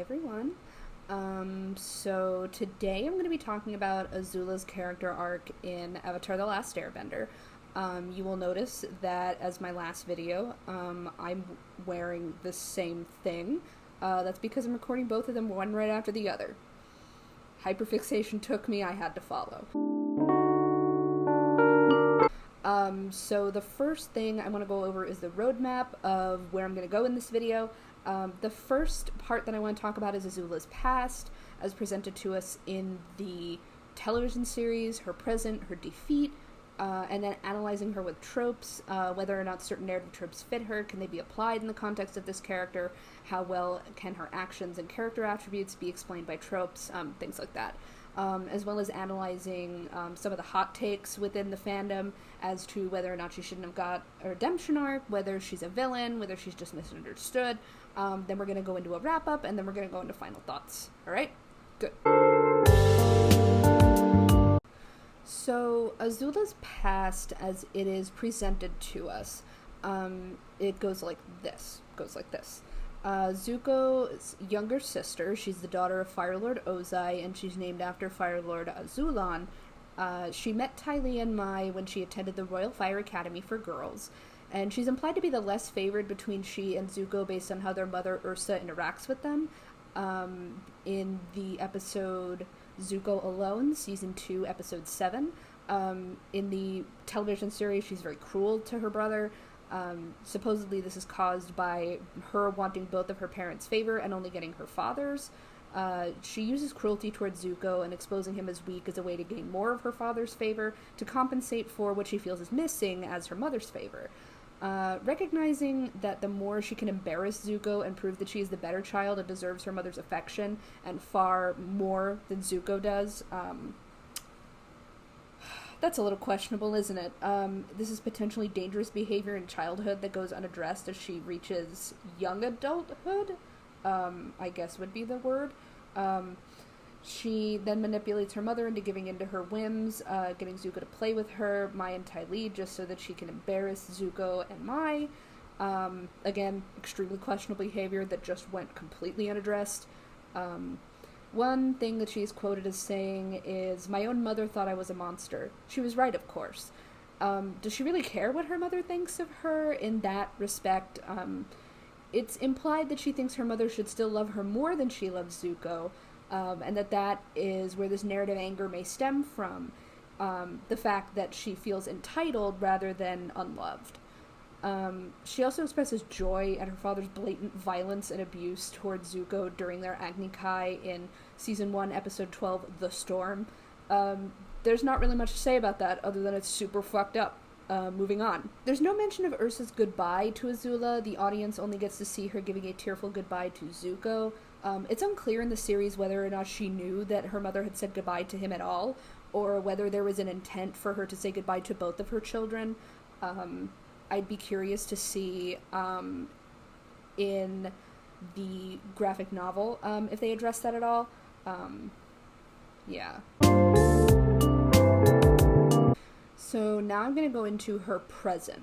everyone. So today I'm going to be talking about Azula's character arc in Avatar: The Last Airbender. You will notice that as my last video, I'm wearing the same thing. That's because I'm recording both of them one right after the other. Hyperfixation took me, I had to follow. So the first thing I want to go over is the roadmap of where I'm going to go in this video. The first part that I want to talk about is Azulas Past, as presented to us in the television series, her present, her defeat, and then analyzing her with tropes, whether or not certain narrative tropes fit her, can they be applied in the context of this character, how well can her actions and character attributes be explained by tropes, things like that. As well as analyzing some of the hot takes within the fandom as to whether or not she shouldn't have got a redemption arc, whether she's a villain, whether she's just misunderstood. Then we're going to go into a wrap-up, and then we're going to go into final thoughts. Alright? Good. So, Azula's Past, as it is presented to us, it goes like this. Zuko's younger sister, she's the daughter of Fire Lord Ozai, and she's named after Fire Lord Azulan. She met Ty Lee and Mai when she attended the Royal Fire Academy for girls, and she's implied to be the less favored between she and Zuko based on how their mother Ursa interacts with them. In the episode Zuko Alone, Season 2, Episode 7, in the television series, she's very cruel to her brother. Supposedly this is caused by her wanting both of her parents' favor and only getting her father's. She uses cruelty towards Zuko and exposing him as weak as a way to gain more of her father's favor to compensate for what she feels is missing as her mother's favor. Recognizing that the more she can embarrass Zuko and prove that she is the better child and deserves her mother's affection, and far more than Zuko does, that's a little questionable, isn't it? This is potentially dangerous behavior in childhood that goes unaddressed as she reaches young adulthood, I guess would be the word. She then manipulates her mother into giving in to her whims, getting Zuko to play with her, Mai and Ty Lee, just so that she can embarrass Zuko and Mai. Again, extremely questionable behavior that just went completely unaddressed. One thing that she's quoted as saying is, "My own mother thought I was a monster." She was right, of course. Does she really care what her mother thinks of her in that respect? It's implied that she thinks her mother should still love her more than she loves Zuko, and that is where this narrative anger may stem from, the fact that she feels entitled rather than unloved. She also expresses joy at her father's blatant violence and abuse towards Zuko during their Agni Kai in Season 1, Episode 12, The Storm. There's not really much to say about that other than it's super fucked up. Moving on. There's no mention of Ursa's goodbye to Azula. The audience only gets to see her giving a tearful goodbye to Zuko. It's unclear in the series whether or not she knew that her mother had said goodbye to him at all, or whether there was an intent for her to say goodbye to both of her children. I'd be curious to see in the graphic novel if they address that at all. Yeah. So now I'm going to go into her present,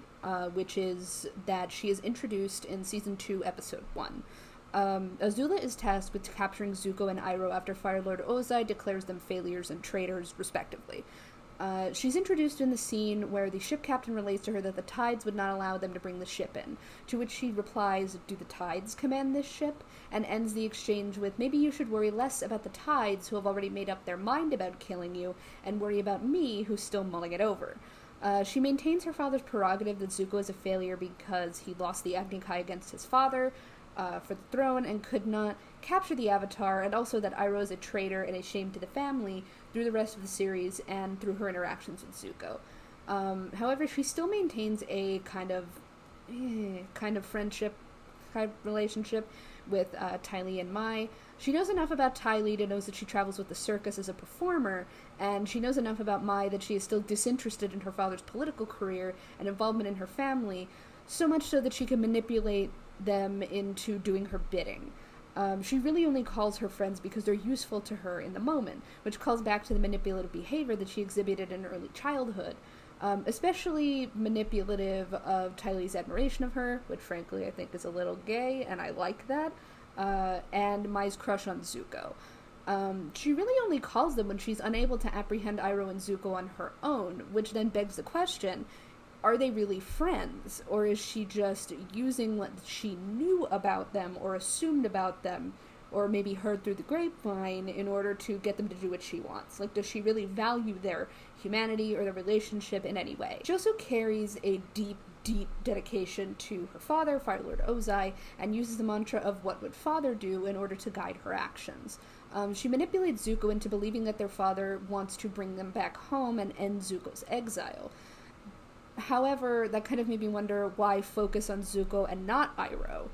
which is that she is introduced in Season 2, Episode 1. Azula is tasked with capturing Zuko and Iroh after Fire Lord Ozai declares them failures and traitors, respectively. She's introduced in the scene where the ship captain relates to her that the tides would not allow them to bring the ship in, to which she replies, "Do the tides command this ship?" and ends the exchange with, "Maybe you should worry less about the tides, who have already made up their mind about killing you, and worry about me, who's still mulling it over." She maintains her father's prerogative that Zuko is a failure because he lost the Agni Kai against his father for the throne and could not capture the Avatar, and also that Iroh is a traitor and a shame to the family through the rest of the series and through her interactions with Zuko. However, she still maintains a kind of friendship kind of relationship with Ty Lee and Mai. She knows enough about Ty Lee to know that she travels with the circus as a performer, and she knows enough about Mai that she is still disinterested in her father's political career and involvement in her family, so much so that she can manipulate them into doing her bidding. She really only calls her friends because they're useful to her in the moment, which calls back to the manipulative behavior that she exhibited in early childhood, especially manipulative of Ty Lee's admiration of her, which frankly I think is a little gay, and I like that. and Mai's crush on Zuko. She really only calls them when she's unable to apprehend Iroh and Zuko on her own, which then begs the question, are they really friends? Or is she just using what she knew about them or assumed about them, or maybe heard through the grapevine in order to get them to do what she wants? Like, does she really value their humanity or their relationship in any way? She also carries a deep dedication to her father, Fire Lord Ozai, and uses the mantra of what would father do in order to guide her actions. She manipulates Zuko into believing that their father wants to bring them back home and end Zuko's exile. However, that kind of made me wonder why focus on Zuko and not Iroh.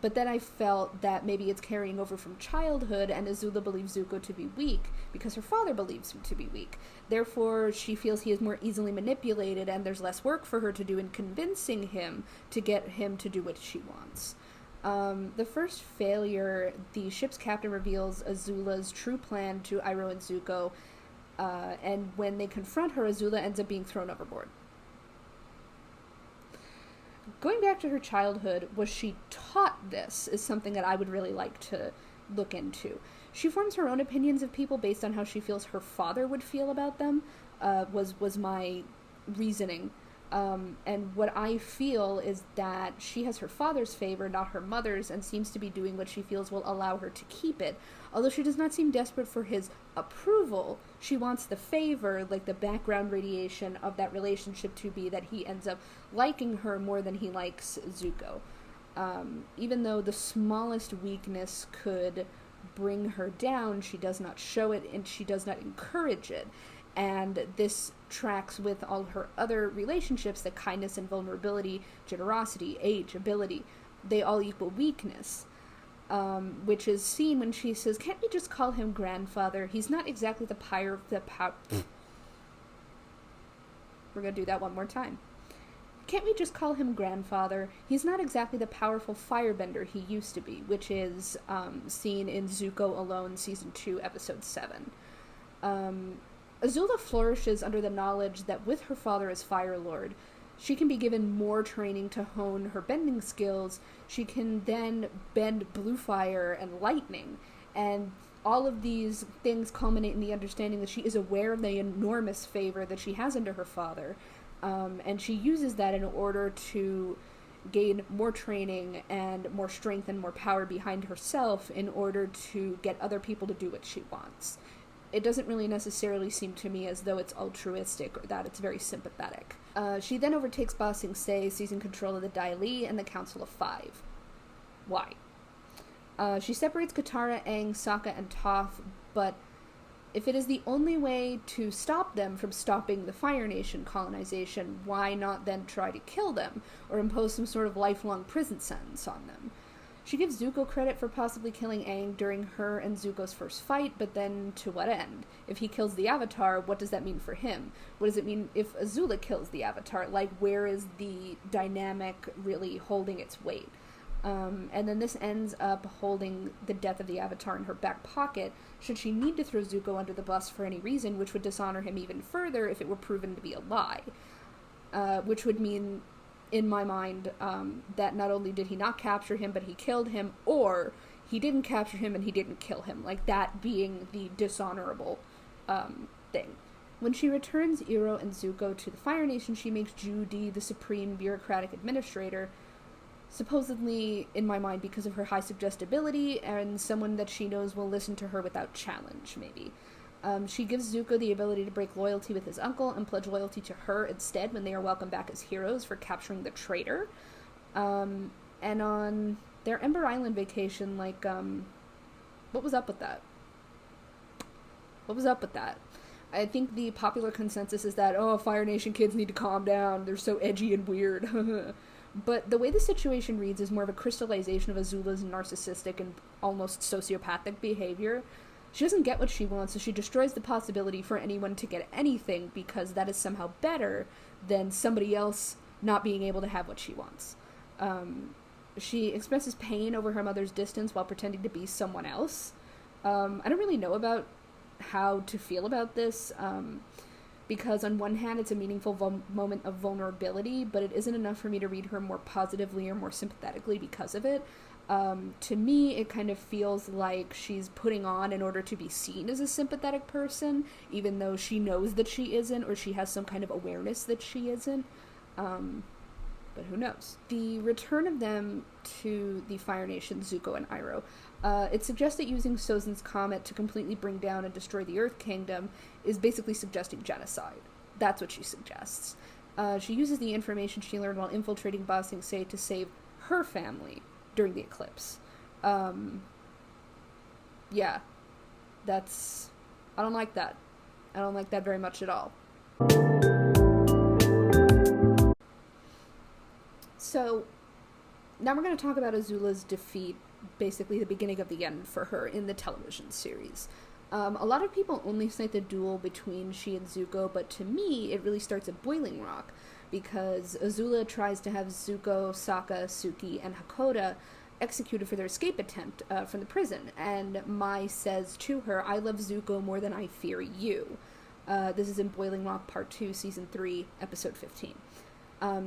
But then I felt that maybe it's carrying over from childhood, and Azula believes Zuko to be weak because her father believes him to be weak. Therefore, she feels he is more easily manipulated, and there's less work for her to do in convincing him to get him to do what she wants. The first failure, the ship's captain reveals Azula's true plan to Iroh and Zuko, and when they confront her, Azula ends up being thrown overboard. Going back to her childhood, was she taught this is something that I would really like to look into. She forms her own opinions of people based on how she feels her father would feel about them, was my reasoning. And what I feel is that she has her father's favor, not her mother's, and seems to be doing what she feels will allow her to keep it. Although she does not seem desperate for his approval, she wants the favor, like the background radiation of that relationship, to be that he ends up liking her more than he likes Zuko. Even though the smallest weakness could bring her down, she does not show it and she does not encourage it. And this tracks with all her other relationships, that kindness and vulnerability, generosity, age, ability, they all equal weakness. Which is seen when she says, "Can't we just call him grandfather? He's not exactly the We're gonna do that one more time. Can't we just call him grandfather? He's not exactly the powerful firebender he used to be," which is seen in Zuko Alone, Season 2, Episode 7. Azula flourishes under the knowledge that with her father as Fire Lord, she can be given more training to hone her bending skills. She can then bend blue fire and lightning. And all of these things culminate in the understanding that she is aware of the enormous favor that she has under her father. And she uses that in order to gain more training and more strength and more power behind herself in order to get other people to do what she wants. It doesn't really necessarily seem to me as though it's altruistic or that it's very sympathetic. She then overtakes Ba Sing Se, seizing control of the Dai Li and the Council of Five. Why? She separates Katara, Aang, Sokka, and Toph, but if it is the only way to stop them from stopping the Fire Nation colonization, why not then try to kill them, or impose some sort of lifelong prison sentence on them? She gives Zuko credit for possibly killing Aang during her and Zuko's first fight, but then to what end? If he kills the Avatar, what does that mean for him? What does it mean if Azula kills the Avatar? Like, where is the dynamic really holding its weight? And then this ends up holding the death of the Avatar in her back pocket, should she need to throw Zuko under the bus for any reason, which would dishonor him even further if it were proven to be a lie. Which would mean, in my mind, that not only did he not capture him, but he killed him, or he didn't capture him and he didn't kill him, like that being the dishonorable thing. When she returns Iroh and Zuko to the Fire Nation, she makes Judy the supreme bureaucratic administrator, supposedly, in my mind, because of her high suggestibility and someone that she knows will listen to her without challenge, maybe. She gives Zuko the ability to break loyalty with his uncle and pledge loyalty to her instead when they are welcomed back as heroes for capturing the traitor. And on their Ember Island vacation, like, what was up with that? What was up with that? I think the popular consensus is that, oh, Fire Nation kids need to calm down, they're so edgy and weird. But the way the situation reads is more of a crystallization of Azula's narcissistic and almost sociopathic behavior. She doesn't get what she wants, so she destroys the possibility for anyone to get anything because that is somehow better than somebody else not being able to have what she wants. She expresses pain over her mother's distance while pretending to be someone else. I don't really know about how to feel about this, because on one hand it's a meaningful moment of vulnerability, but it isn't enough for me to read her more positively or more sympathetically because of it. To me, it kind of feels like she's putting on in order to be seen as a sympathetic person, even though she knows that she isn't, or she has some kind of awareness that she isn't. But who knows? The return of them to the Fire Nation, Zuko and Iroh, it suggests that using Sozin's comet to completely bring down and destroy the Earth Kingdom is basically suggesting genocide. That's what she suggests. She uses the information she learned while infiltrating Ba Sing Se to save her family during the eclipse. Yeah. That's... I don't like that. I don't like that very much at all. So, now we're going to talk about Azula's defeat, basically the beginning of the end for her in the television series. A lot of people only cite the duel between she and Zuko, but to me, it really starts at Boiling Rock, because Azula tries to have Zuko, Sokka, Suki, and Hakoda executed for their escape attempt from the prison, and Mai says to her, "I love Zuko more than I fear you." This is in Boiling Rock Part 2, Season 3, Episode 15.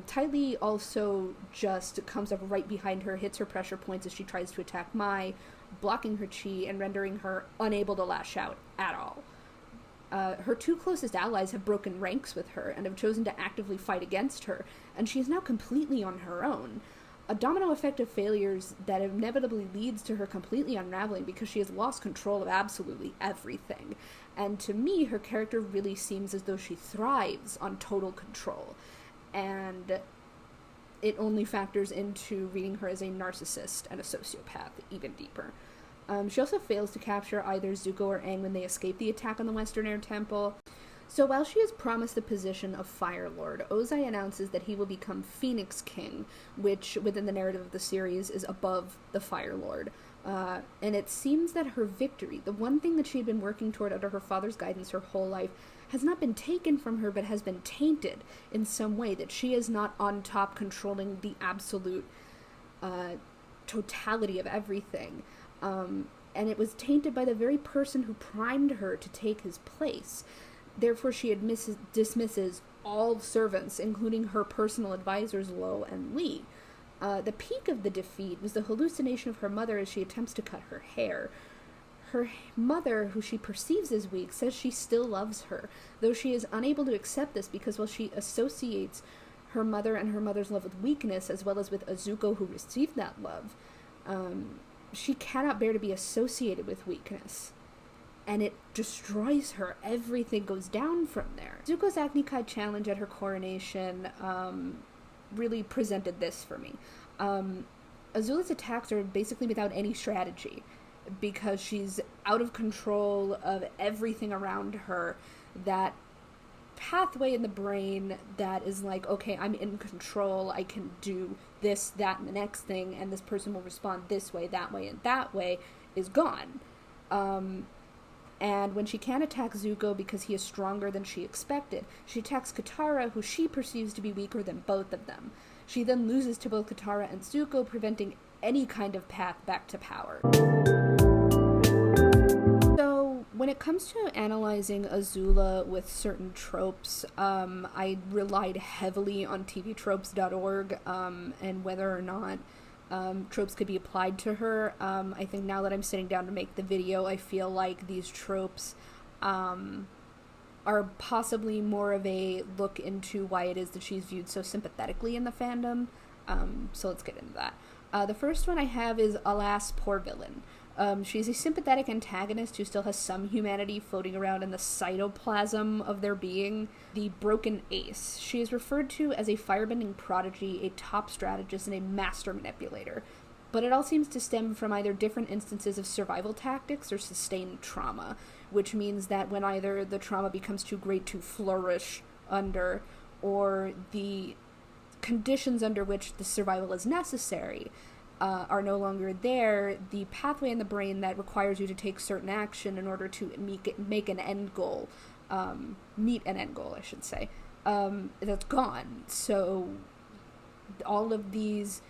Ty Lee also just comes up right behind her, hits her pressure points as she tries to attack Mai, blocking her chi and rendering her unable to lash out at all. Her two closest allies have broken ranks with her and have chosen to actively fight against her, and she is now completely on her own. A domino effect of failures that inevitably leads to her completely unraveling because she has lost control of absolutely everything. And to me, her character really seems as though she thrives on total control. And it only factors into reading her as a narcissist and a sociopath even deeper. She also fails to capture either Zuko or Aang when they escape the attack on the Western Air Temple. So while she is promised the position of Fire Lord, Ozai announces that he will become Phoenix King, which, within the narrative of the series, is above the Fire Lord. And it seems that her victory, the one thing that she had been working toward under her father's guidance her whole life, has not been taken from her, but has been tainted in some way, that she is not on top controlling the absolute totality of everything. And it was tainted by the very person who primed her to take his place. Therefore, she dismisses all servants, including her personal advisors Lo and Lee. The peak of the defeat was the hallucination of her mother as she attempts to cut her hair. Her mother, who she perceives as weak, says she still loves her, though she is unable to accept this because while she associates her mother and her mother's love with weakness, as well as with Zuko, who received that love, she cannot bear to be associated with weakness. And it destroys her. Everything goes down from there. Zuko's Agni Kai challenge at her coronation really presented this for me. Azula's attacks are basically without any strategy, because she's out of control of everything around her. That pathway in the brain that is like, okay, I'm in control, I can do this, that, and the next thing, and this person will respond this way, and that way, is gone. And when she can't attack Zuko because he is stronger than she expected, she attacks Katara, who she perceives to be weaker than both of them. She then loses to both Katara and Zuko, preventing any kind of path back to power. So, when it comes to analyzing Azula with certain tropes, I relied heavily on tvtropes.org, and whether or not tropes could be applied to her. I think now that I'm sitting down to make the video, I feel like these tropes are possibly more of a look into why it is that she's viewed so sympathetically in the fandom. So let's get into that. The first one I have is Alas, Poor Villain. She's a sympathetic antagonist who still has some humanity floating around in the cytoplasm of their being. The Broken Ace. She is referred to as a firebending prodigy, a top strategist, and a master manipulator. But it all seems to stem from either different instances of survival tactics or sustained trauma, which means that when either the trauma becomes too great to flourish under, or the conditions under which the survival is necessary are no longer there, the pathway in the brain that requires you to take certain action in order to make an end goal, meet an end goal, I should say, that's gone. So all of these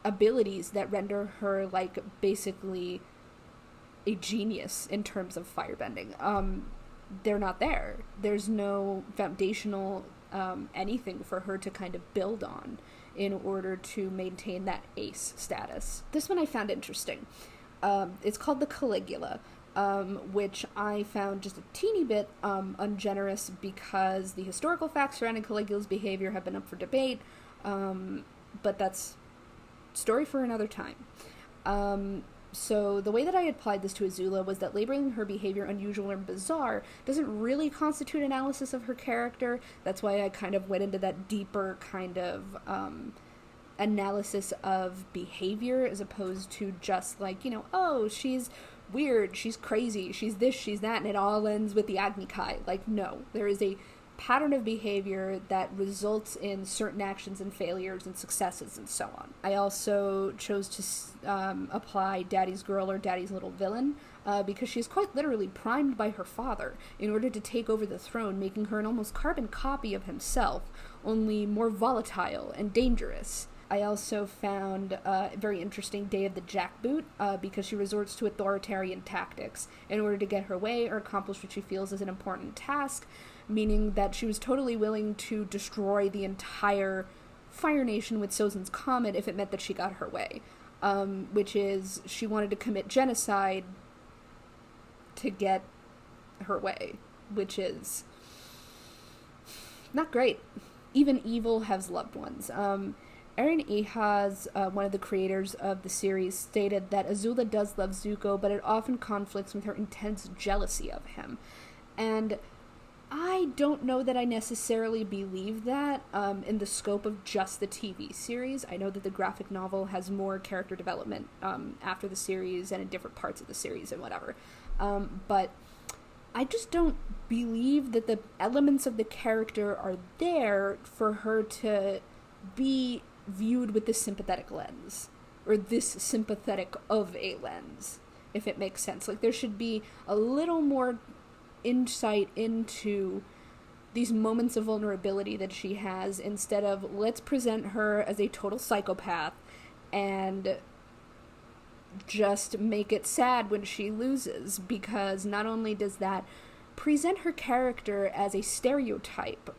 abilities that render her like basically a genius in terms of firebending, they're not there. There's no foundational anything for her to kind of build on in order to maintain that ace status. This one I found interesting. It's called the Caligula, which I found just a teeny bit ungenerous because the historical facts surrounding Caligula's behavior have been up for debate, but that's story for another time. So the way that I applied this to Azula was that labeling her behavior unusual or bizarre doesn't really constitute analysis of her character. That's why I kind of went into that deeper kind of analysis of behavior as opposed to just like, oh, she's weird, she's crazy, she's this, she's that, and it all ends with the Agni Kai. Like, no, there is a pattern of behavior that results in certain actions and failures and successes and so on. I also chose to apply Daddy's Girl or Daddy's Little Villain because she's quite literally primed by her father in order to take over the throne, making her an almost carbon copy of himself, only more volatile and dangerous. I also found a very interesting Day of the Jackboot because she resorts to authoritarian tactics in order to get her way or accomplish what she feels is an important task, meaning that she was totally willing to destroy the entire Fire Nation with Sozin's Comet if it meant that she got her way, which is she wanted to commit genocide to get her way, which is not great. Even evil has loved ones. Aaron Ehas, one of the creators of the series, stated that Azula does love Zuko, but it often conflicts with her intense jealousy of him. And I don't know that I necessarily believe that in the scope of just the TV series. I know that the graphic novel has more character development after the series and in different parts of the series and whatever. But I just don't believe that the elements of the character are there for her to be viewed with this sympathetic lens, or this sympathetic of a lens, if it makes sense. Like, there should be a little more insight into these moments of vulnerability that she has, instead of let's present her as a total psychopath and just make it sad when she loses, because not only does that present her character as a stereotype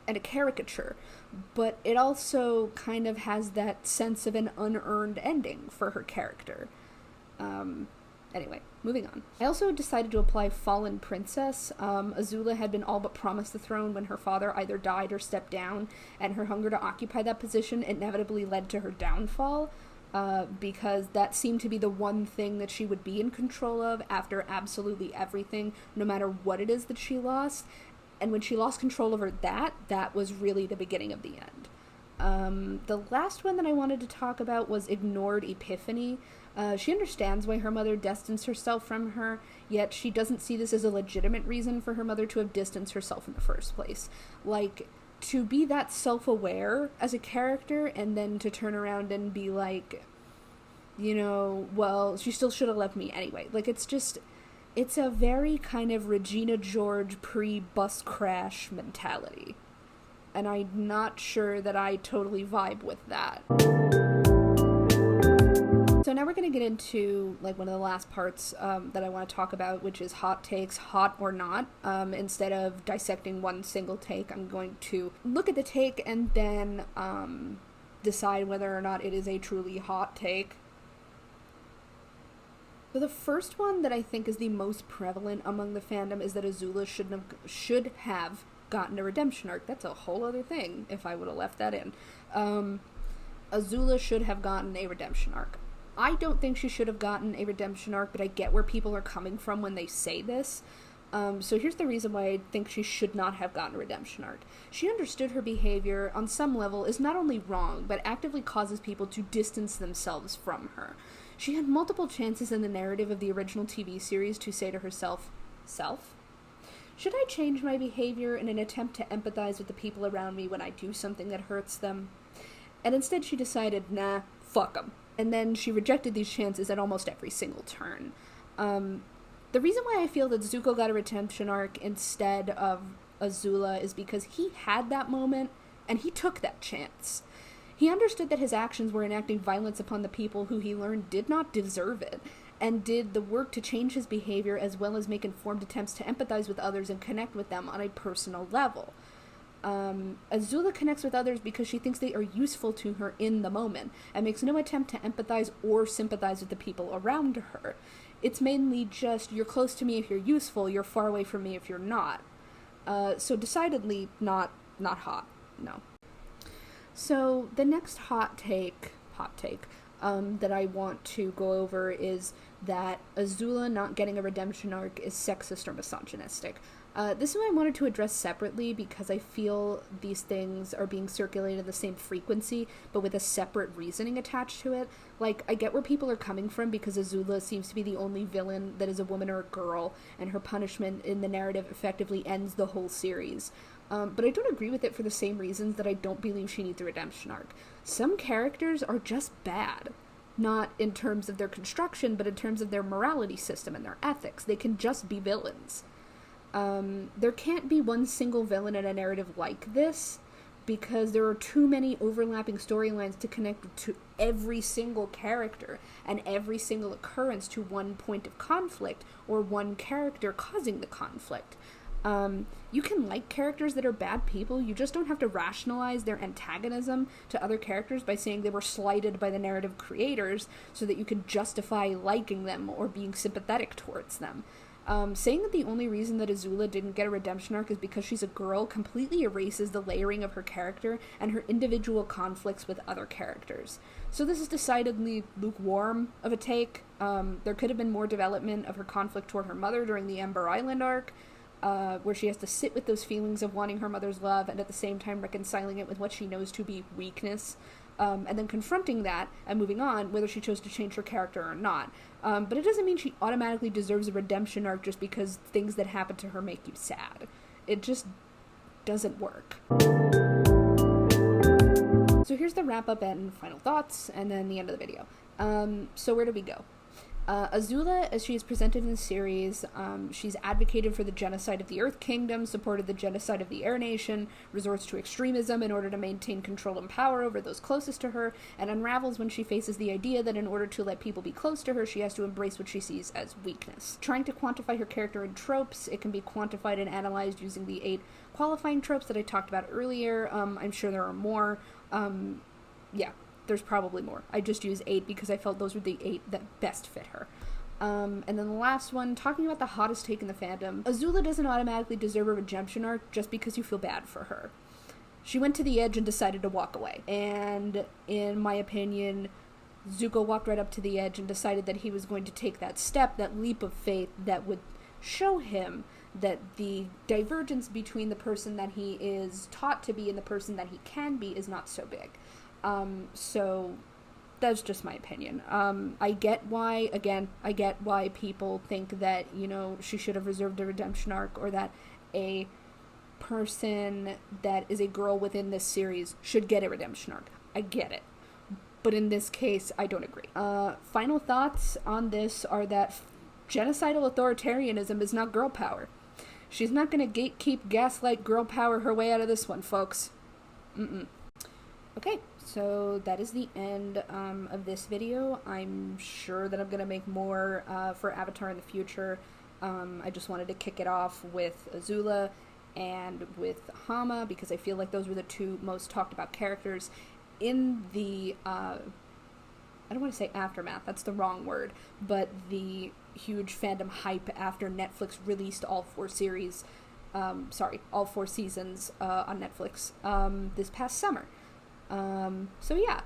and a caricature, but it also kind of has that sense of an unearned ending for her character. Anyway, moving on. I also decided to apply Fallen Princess. Azula had been all but promised the throne when her father either died or stepped down, and her hunger to occupy that position inevitably led to her downfall, because that seemed to be the one thing that she would be in control of after absolutely everything, no matter what it is that she lost. And when she lost control over that was really the beginning of the end. The last one that I wanted to talk about was Ignored Epiphany. She understands why her mother distanced herself from her, yet she doesn't see this as a legitimate reason for her mother to have distanced herself in the first place. Like, to be that self-aware as a character, and then to turn around and be like, well, she still should have left me anyway. Like, it's a very kind of Regina George pre-bus crash mentality. And I'm not sure that I totally vibe with that. So now we're going to get into like one of the last parts that I want to talk about, which is hot takes, hot or not. Instead of dissecting one single take, I'm going to look at the take and then decide whether or not it is a truly hot take. So the first one that I think is the most prevalent among the fandom is that Azula should have gotten a redemption arc. That's a whole other thing if I would have left that in. Azula should have gotten a redemption arc. I don't think she should have gotten a redemption arc, but I get where people are coming from when they say this. So here's the reason why I think she should not have gotten a redemption arc. She understood her behavior on some level is not only wrong, but actively causes people to distance themselves from her. She had multiple chances in the narrative of the original TV series to say to herself, "Self? Should I change my behavior in an attempt to empathize with the people around me when I do something that hurts them?" And instead she decided, nah, fuck them. And then she rejected these chances at almost every single turn. The reason why I feel that Zuko got a redemption arc instead of Azula is because he had that moment, and he took that chance. He understood that his actions were enacting violence upon the people who he learned did not deserve it, and did the work to change his behavior as well as make informed attempts to empathize with others and connect with them on a personal level. Azula connects with others because she thinks they are useful to her in the moment, and makes no attempt to empathize or sympathize with the people around her. It's mainly just, you're close to me if you're useful, you're far away from me if you're not. So decidedly not hot, no. So the next hot take, that I want to go over is that Azula not getting a redemption arc is sexist or misogynistic. This is what I wanted to address separately because I feel these things are being circulated at the same frequency, but with a separate reasoning attached to it. Like, I get where people are coming from because Azula seems to be the only villain that is a woman or a girl, and her punishment in the narrative effectively ends the whole series. But I don't agree with it for the same reasons that I don't believe she needs a redemption arc. Some characters are just bad. Not in terms of their construction, but in terms of their morality system and their ethics. They can just be villains. There can't be one single villain in a narrative like this, because there are too many overlapping storylines to connect to every single character and every single occurrence to one point of conflict or one character causing the conflict. You can like characters that are bad people, you just don't have to rationalize their antagonism to other characters by saying they were slighted by the narrative creators so that you can justify liking them or being sympathetic towards them. Saying that the only reason that Azula didn't get a redemption arc is because she's a girl completely erases the layering of her character and her individual conflicts with other characters. So this is decidedly lukewarm of a take. There could have been more development of her conflict toward her mother during the Ember Island arc, where she has to sit with those feelings of wanting her mother's love and at the same time reconciling it with what she knows to be weakness, and then confronting that and moving on, whether she chose to change her character or not. But it doesn't mean she automatically deserves a redemption arc just because things that happen to her make you sad. It just doesn't work. So here's the wrap-up and final thoughts, and then the end of the video. So where do we go? Azula, as she is presented in the series, she's advocated for the genocide of the Earth Kingdom, supported the genocide of the Air Nation, resorts to extremism in order to maintain control and power over those closest to her, and unravels when she faces the idea that in order to let people be close to her, she has to embrace what she sees as weakness. Trying to quantify her character in tropes, it can be quantified and analyzed using the 8 qualifying tropes that I talked about earlier. I'm sure there are more. Yeah. There's probably more. I just used 8 because I felt those were the 8 that best fit her. And then the last one, talking about the hottest take in the fandom, Azula doesn't automatically deserve a redemption arc just because you feel bad for her. She went to the edge and decided to walk away. And in my opinion, Zuko walked right up to the edge and decided that he was going to take that step, that leap of faith that would show him that the divergence between the person that he is taught to be and the person that he can be is not so big. So that's just my opinion. I get why people think that, she should have reserved a redemption arc, or that a person that is a girl within this series should get a redemption arc. I get it. But in this case, I don't agree. Final thoughts on this are that genocidal authoritarianism is not girl power. She's not gonna gatekeep, gaslight, girl power her way out of this one, folks. Okay, so that is the end of this video. I'm sure that I'm going to make more for Avatar in the future. I just wanted to kick it off with Azula and with Hama, because I feel like those were the 2 most talked about characters in the, I don't want to say aftermath, that's the wrong word, but the huge fandom hype after Netflix released all 4 seasons on Netflix this past summer. So yeah,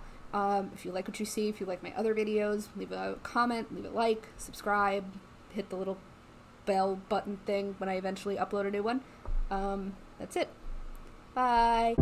if you like what you see, if you like my other videos, leave a comment, leave a like, subscribe, hit the little bell button thing when I eventually upload a new one. That's it. Bye!